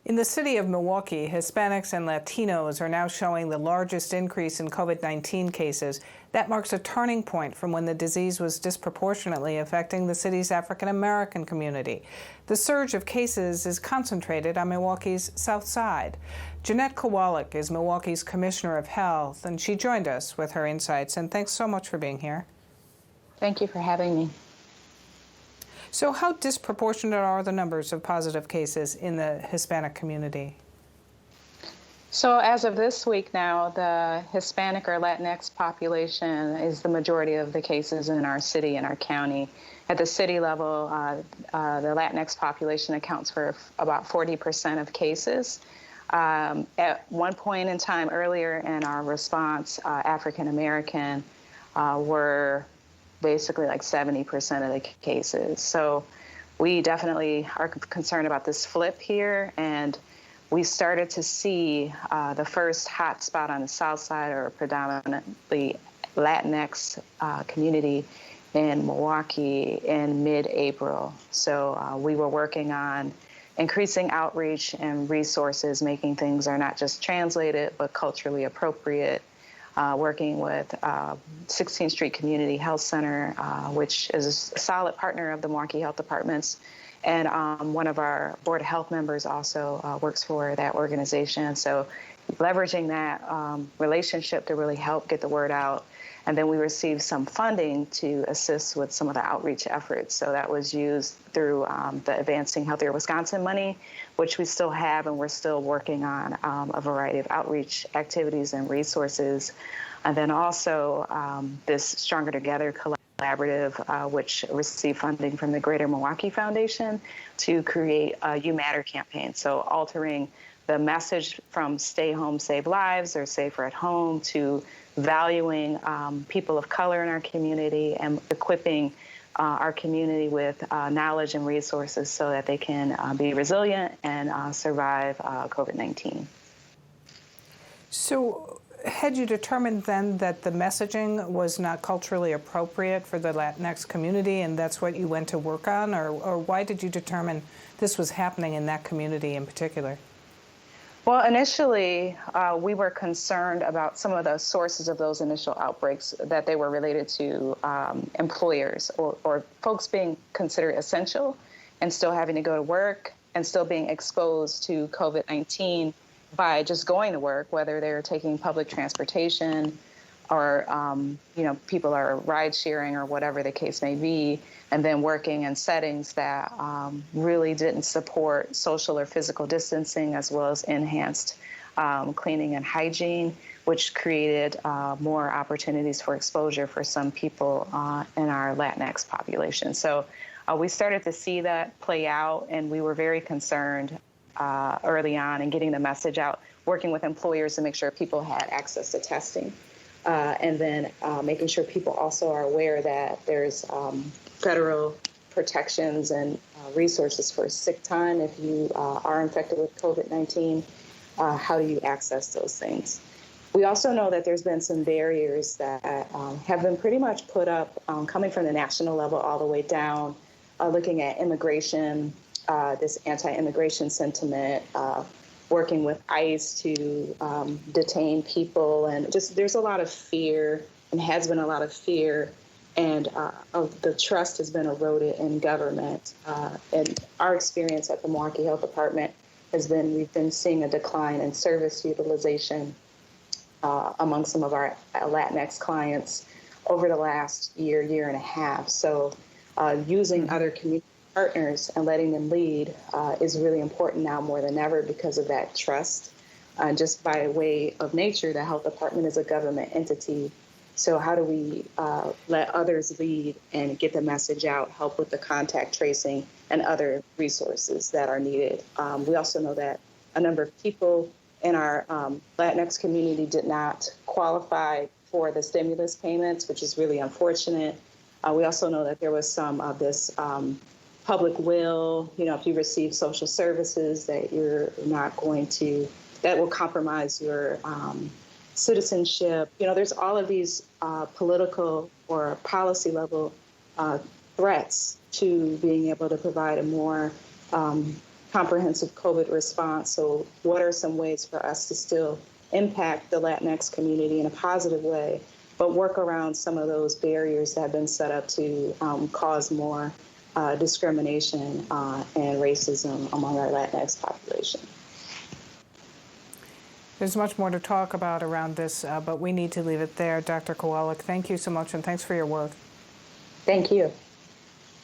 In the city of Milwaukee, Hispanics and Latinos are now showing the largest increase in COVID-19 cases. That marks a turning point from when the disease was disproportionately affecting the city's African American community. The surge of cases is concentrated on Milwaukee's South Side. Jeanette Kowalik is Milwaukee's Commissioner of Health, and she joined us with her insights. And thanks so much for being here. Thank you for having me. So how disproportionate are the numbers of positive cases in the Hispanic community? So as of this week now, the Hispanic or Latinx population is the majority of the cases in our city and our county. At the city level, the Latinx population accounts for about 40% of cases. At one point in time earlier in our response, African American were basically like 70% of the cases. So we definitely are concerned about this flip here, and we started to see the first hot spot on the South Side, or predominantly Latinx community in Milwaukee in mid-April. So we were working on increasing outreach and resources, making things are not just translated, but culturally appropriate. Working with 16th Street Community Health Center, which is a solid partner of the Milwaukee Health Departments. And one of our Board of Health members also works for that organization. So leveraging that relationship to really help get the word out. And then we received some funding to assist with some of the outreach efforts. So that was used through the Advancing Healthier Wisconsin money, which we still have, and we're still working on a variety of outreach activities and resources. And then also this Stronger Together collaborative, which received funding from the Greater Milwaukee Foundation to create a You Matter campaign. So altering the message from Stay Home, Save Lives, or Safer at Home, to valuing people of color in our community and equipping our community with knowledge and resources so that they can be resilient and survive COVID-19. So had you determined then that the messaging was not culturally appropriate for the Latinx community, and that's what you went to work on, or why did you determine this was happening in that community in particular? Well, initially, we were concerned about some of the sources of those initial outbreaks, that they were related to employers or folks being considered essential and still having to go to work and still being exposed to COVID-19 by just going to work, whether they're taking public transportation or, people are ride sharing or whatever the case may be, and then working in settings that really didn't support social or physical distancing, as well as enhanced cleaning and hygiene, which created more opportunities for exposure for some people in our Latinx population. So we started to see that play out, and we were very concerned early on in getting the message out, working with employers to make sure people had access to testing. And then making sure people also are aware that there's federal protections and resources for sick time if you are infected with COVID-19. How do you access those things? We also know that there's been some barriers that have been pretty much put up coming from the national level all the way down, looking at immigration, this anti-immigration sentiment, working with ICE to detain people, and just there's a lot of fear, and has been a lot of fear, and of the trust has been eroded in government. And our experience at the Milwaukee Health Department has been, we've been seeing a decline in service utilization among some of our Latinx clients over the last year and a half. So using other community partners and letting them lead is really important now more than ever because of that trust. Just by way of nature, the health department is a government entity. So how do we let others lead and get the message out, help with the contact tracing and other resources that are needed? We also know that a number of people in our Latinx community did not qualify for the stimulus payments, which is really unfortunate. We also know that there was some of this public will, if you receive social services, that you're not going to, that will compromise your citizenship. There's all of these political or policy level threats to being able to provide a more kind comprehensive COVID response. So what are some ways for us to still impact the Latinx community in a positive way, but work around some of those barriers that have been set up to cause more discrimination and racism among our Latinx population. There's much more to talk about around this, but we need to leave it there. Dr. Kowalik, thank you so much, and thanks for your work. Thank you.